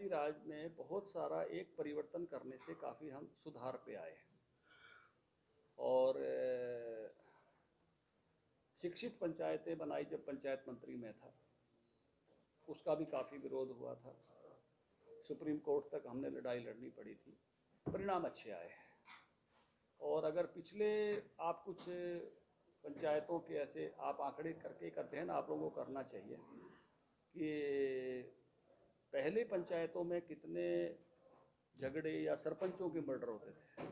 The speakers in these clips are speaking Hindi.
पंचायती राज में बहुत सारा एक परिवर्तन करने से काफ़ी हम सुधार पे आए और शिक्षित पंचायतें बनाई जब पंचायत मंत्री में था, उसका भी काफ़ी विरोध हुआ था, सुप्रीम कोर्ट तक हमने लड़ाई लड़नी पड़ी थी, परिणाम अच्छे आए। और अगर पिछले आप कुछ पंचायतों के ऐसे आप आंकड़े करके एक अध्ययन आप लोगों को करना चाहिए कि पहले पंचायतों में कितने झगड़े या सरपंचों के मर्डर होते थे।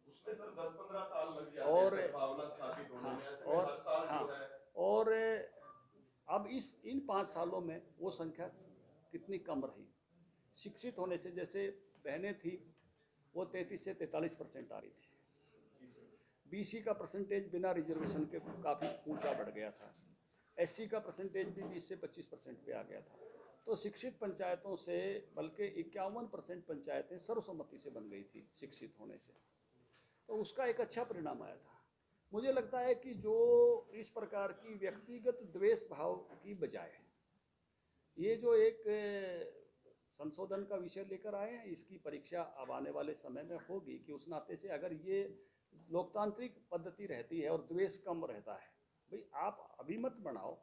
उसमें सर 10-15 साल लग जाते हैं और भावना स्थापित होने में, ऐसे में और हर साल हाँ, जो है। और अब इन 5 सालों में वो संख्या कितनी कम रही। शिक्षित होने से जैसे बहनें थी वो 33 से 43% आ रही थी। बीसी का परसेंटेज बिना रिजर्वेशन के काफ़ी ऊंचा बढ़ गया था। एससी का परसेंटेज भी 20 से 25% पे आ गया था। तो शिक्षित पंचायतों से बल्कि 51% पंचायतें सर्वसम्मति से बन गई थी शिक्षित होने से। तो उसका एक अच्छा परिणाम आया था। मुझे लगता है कि जो इस प्रकार की व्यक्तिगत द्वेष भाव की बजाय ये जो एक संशोधन का विषय लेकर आए हैं, इसकी परीक्षा अब आने वाले समय में होगी कि उस नाते से अगर ये लोकतांत्रिक पद्धति रहती है और द्वेष कम रहता है, भाई आप अभी मत बढ़ाओ,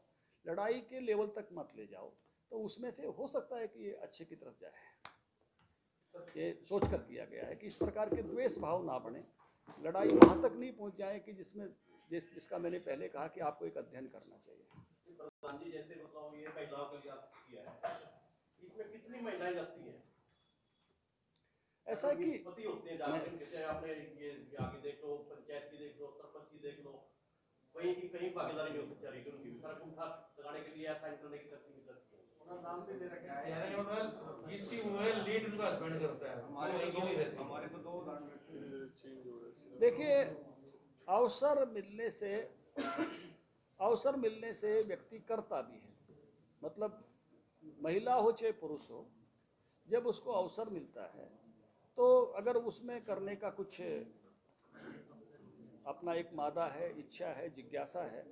लड़ाई के लेवल तक मत ले जाओ, तो उसमें से हो सकता है कि ये अच्छे की तरफ जाए। ये सोच कर किया गया है कि इस प्रकार के द्वेष भाव ना बने, लड़ाई वहाँ तक नहीं पहुँच जाए कि जिसका मैंने पहले कहा कि आपको एक अध्ययन करना चाहिए। प्रधान जी जैसे मतलब ये महिलाओं के लिए आपने किया है, इसमें कितनी महिलाएं लगती हैं? ऐसा है कि पति होते हैं जाकर, जैसे आपने ये आगे देख लो, पंचायत की देख लो, सरपंच की देख लो, कहीं की कहीं भागीदारी नहीं होती बेचारी उनकी भी, सड़क उठा लगाने के लिए या साइन करने की तरफ नहीं करती है। उनका नाम भी दे रखा है, यानी मतलब जिसकी वो लीड उनका हस्बैंड करता है, हमारे तो 2 उदाहरण चेंज हो रहे हैं। देखिए, अवसर मिलने से व्यक्ति करता भी है। मतलब महिला हो चाहे पुरुष हो, जब उसको अवसर मिलता है तो अगर उसमें करने का कुछ अपना एक मादा है, इच्छा है, जिज्ञासा है,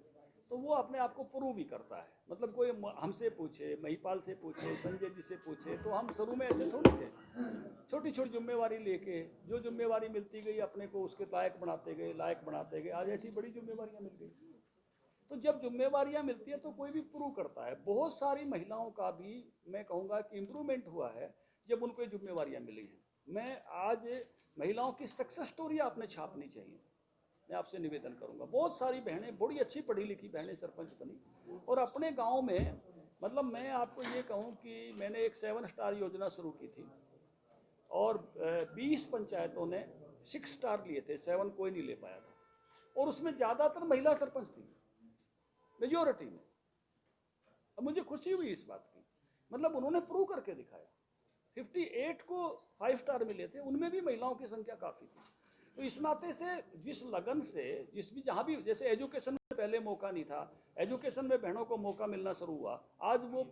तो वो अपने आप को प्रूव भी करता है। मतलब कोई हमसे पूछे, महिपाल से पूछे, संजय जी से पूछे, तो हम शुरू में ऐसे थोड़े थे, छोटी छोटी जिम्मेवारी लेके जो जिम्मेवारी मिलती गई अपने को उसके लायक बनाते गए, आज ऐसी बड़ी जिम्मेवारियां मिल गई। तो जब जिम्मेवारियां मिलती है तो कोई भी प्रूव करता है। बहुत सारी महिलाओं का भी मैं कहूँगा कि इम्प्रूवमेंट हुआ है जब उनको जिम्मेवारियां मिली हैं। मैं आज महिलाओं की सक्सेस स्टोरी आपने छापनी चाहिए, मैं आपसे निवेदन करूंगा। बहुत सारी बहनें, बड़ी अच्छी पढ़ी लिखी बहनें सरपंच बनी और अपने गांव में, मतलब मैं आपको ये कहूँ कि मैंने एक 7 स्टार योजना शुरू की थी और 20 पंचायतों ने 6 स्टार लिए थे, 7 कोई नहीं ले पाया था, और उसमें ज़्यादातर महिला सरपंच थी, मेजोरिटी में। अब मुझे खुशी हुई इस बात की, मतलब उन्होंने प्रूव करके दिखाया। 58 को 5 स्टार मिले थे, उनमें भी महिलाओं की संख्या काफ़ी थी। तो इस नाते से जिस लगन से जहाँ भी, जैसे एजुकेशन में पहले मौका नहीं था, एजुकेशन में बहनों को मौका मिलना शुरू हुआ, आज वो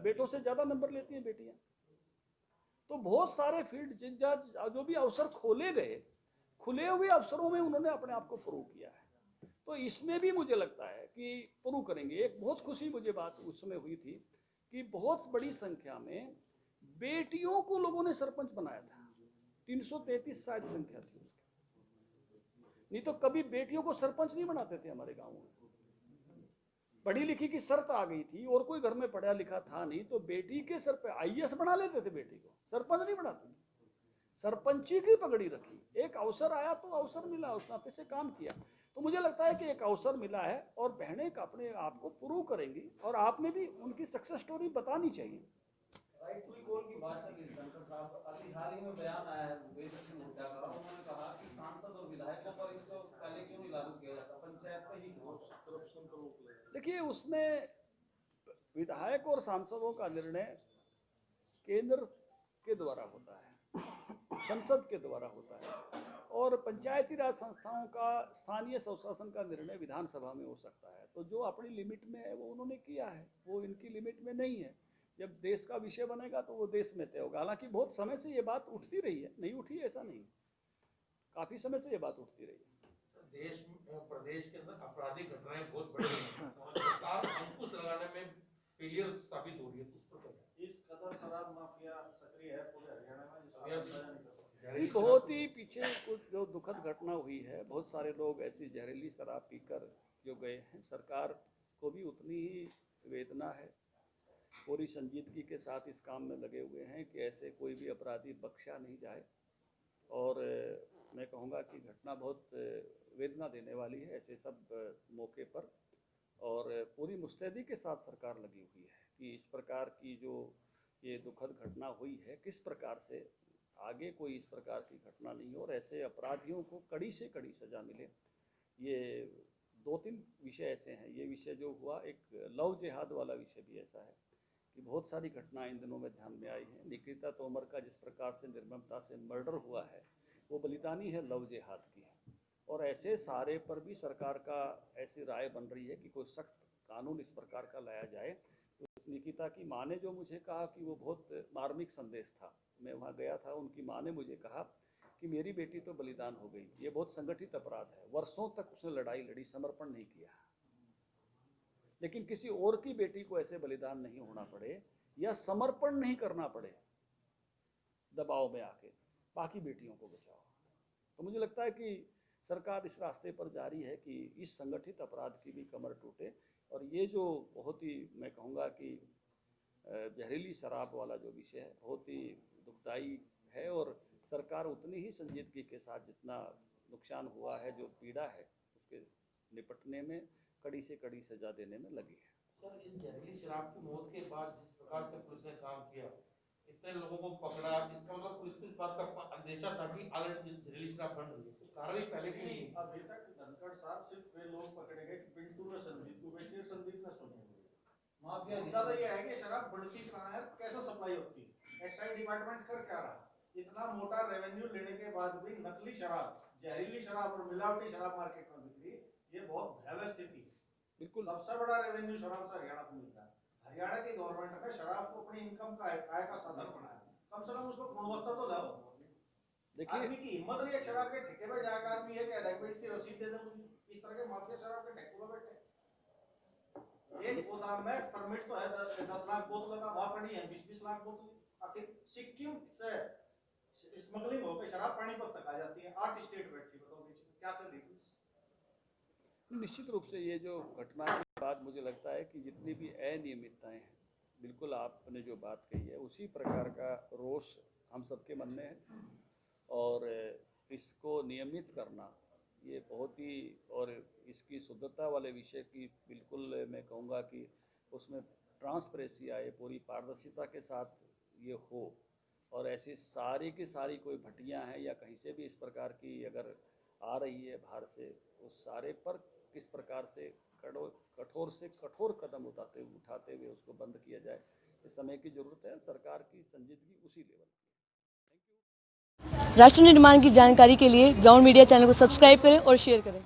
बेटों से ज़्यादा नंबर लेती हैं बेटियाँ। तो बहुत सारे फील्ड जो भी अवसर खोले गए, खुले हुए अवसरों में उन्होंने अपने आप को प्रूव किया है। तो इसमें भी मुझे लगता है कि प्रूव करेंगे। एक बहुत खुशी मुझे बात उस समय हुई थी कि बहुत बड़ी संख्या में बेटियों को लोगों ने सरपंच बनाया था। 333 शायद संख्या थी, नहीं तो कभी बेटियों को सरपंच नहीं बनाते थे हमारे गांव में। पढ़ी लिखी की शर्त आ गई थी और कोई घर में पढ़ा लिखा था नहीं, तो बेटी के सर पे आईएएस बना लेते थे, बेटी को सरपंच नहीं बनाते थे। सरपंची की पगड़ी रखी, एक अवसर आया तो अवसर मिला, उस नाते से काम किया। तो मुझे लगता है कि एक अवसर मिला है और बहनें अपने आप को प्रूव करेंगी और आपने भी उनकी सक्सेस स्टोरी बतानी चाहिए। की बात चल रही धनखड़ साहब, अभी हाल ही में बयान आया है वीरेंद्र सिंह हुड्डा का, उन्होंने कहा कि सांसद और विधायकों पर इसको पहले क्यों नहीं लागू किया जाता, पंचायत पे ही क्यों? देखिए, उसमें विधायक और सांसदों का निर्णय केंद्र के द्वारा होता है, संसद के द्वारा होता है, और पंचायती राज संस्थाओं का स्थानीय स्वशासन का निर्णय विधानसभा में हो सकता है। तो जो अपनी लिमिट में है वो उन्होंने किया है, वो इनकी लिमिट में नहीं है। जब देश का विषय बनेगा तो वो देश में तय होगा। हालांकि बहुत समय से ये बात उठती रही है, नहीं उठी ऐसा नहीं, काफी समय से ये बात उठती रही है। देश प्रदेश के अंदर आपराधिक घटनाएं बहुत बढ़ रही हैं और सरकार अंकुश लगाने में फेलियर साबित हो रही है, उस पर इस कदर शराब माफिया सक्रिय है पूरे हरियाणा में जिसका अंदाजा नहीं कर सकते। ये बहुत ही पीछे कुछ जो दुखद घटना हुई है, बहुत सारे लोग ऐसी जहरीली शराब पीकर जो गए हैं, सरकार को भी उतनी ही वेदना है, पूरी संजीदगी के साथ इस काम में लगे हुए हैं कि ऐसे कोई भी अपराधी बख्शा नहीं जाए। और मैं कहूँगा कि घटना बहुत वेदना देने वाली है ऐसे सब मौके पर, और पूरी मुस्तैदी के साथ सरकार लगी हुई है कि इस प्रकार की जो ये दुखद घटना हुई है, किस प्रकार से आगे कोई इस प्रकार की घटना नहीं हो और ऐसे अपराधियों को कड़ी से कड़ी सज़ा मिले। ये 2-3 विषय ऐसे हैं। ये विषय जो हुआ, एक लव जिहाद वाला विषय भी ऐसा है कि बहुत सारी घटनाएं इन दिनों में ध्यान में आई हैं। निकिता तोमर का जिस प्रकार से निर्ममता से मर्डर हुआ है, वो बलिदानी है लव जिहाद की, और ऐसे सारे पर भी सरकार का ऐसी राय बन रही है कि कोई सख्त कानून इस प्रकार का लाया जाए। तो निकिता की माँ ने जो मुझे कहा कि वो बहुत मार्मिक संदेश था, मैं वहाँ गया था, उनकी माँ ने मुझे कहा कि मेरी बेटी तो बलिदान हो गई, ये बहुत संगठित अपराध है, वर्षों तक उसने लड़ाई लड़ी, समर्पण नहीं किया, लेकिन किसी और की बेटी को ऐसे बलिदान नहीं होना पड़े या समर्पण नहीं करना पड़े दबाव में आके, बाकी बेटियों को बचाओ। तो मुझे लगता है कि सरकार इस रास्ते पर जारी है कि इस संगठित अपराध की भी कमर टूटे, और ये जो बहुत ही मैं कहूँगा कि जहरीली शराब वाला जो विषय है बहुत ही दुखदाई है, और सरकार उतनी ही संजीदगी के साथ जितना नुकसान हुआ है, जो पीड़ा है, उसके निपटने में कड़ी से कड़ी सजा देने में लगी है। सर, इस जहरीली शराब की मौत के बाद जिस प्रकार से पुलिस ने काम किया, इतने लोगों को पकड़ा, इसका मतलब पुलिस को इस बात का अंदेशा था कि ऑलरेडी जहरीली शराब बन रही है, तो कार्रवाई पहले क्यों नहीं? अभी तक धनखड़ साहब सिर्फ वे लोग पकड़े गए कि पिंटू ने संदीप को बेची और संदीप ने सोनी को बेची। माफिया मुद्दा तो ये है कि शराब बढ़ती कहाँ है, कैसे सप्लाई होती है, एक्साइज डिपार्टमेंट कर क्या रहा? इतना मोटा रेवेन्यू लेने के बाद भी नकली शराब, जहरीली शराब और मिलावटी शराब मार्केट में बिक रही, ये बहुत भयावह स्थिति है। बिल्कुल, सबसे बड़ा रेवेन्यू शराब से हरियाणा को मिलता है। हरियाणा की गवर्नमेंट ने शराब को अपनी इनकम का आय का साधन बनाया, कम से कम उसको गुणवत्ता तो लाओ। देखिए, आदमी की हिम्मत नहीं है शराब के ठेके पे जाकर आदमी ये कह रहा है कि इसकी रसीद दे दे मुझे, इस तरह के माफिया शराब के ठेकों पे बैठे। एक गोदाम में परमिट तो है 10 लाख बोतल का, वहां पड़ी है 20-20 लाख बोतल। आखिर सिक्किम से स्मगलिंग होकर शराब पानीपत तक आ जाती है, 8 स्टेट बैठी, बताओ बीच में क्या कर रही है? निश्चित रूप से ये जो घटना के बाद मुझे लगता है कि जितनी भी अनियमितताएं हैं, बिल्कुल आपने जो बात कही है उसी प्रकार का रोष हम सबके मन में है, और इसको नियमित करना ये बहुत ही, और इसकी शुद्धता वाले विषय की बिल्कुल मैं कहूँगा कि उसमें ट्रांसपेरेंसी आए, पूरी पारदर्शिता के साथ ये हो, और ऐसी सारी की सारी कोई भटियाँ हैं या कहीं से भी इस प्रकार की अगर आ रही है बाहर से, उस सारे पर किस प्रकार से कठोर से कठोर कदम उठाते हुए उसको बंद किया जाए, इस समय की ज़रूरत है। सरकार की संजीदगी उसी लेवल की है। Thank you. राष्ट्र निर्माण की जानकारी के लिए ग्राउंड मीडिया चैनल को सब्सक्राइब करें और शेयर करें।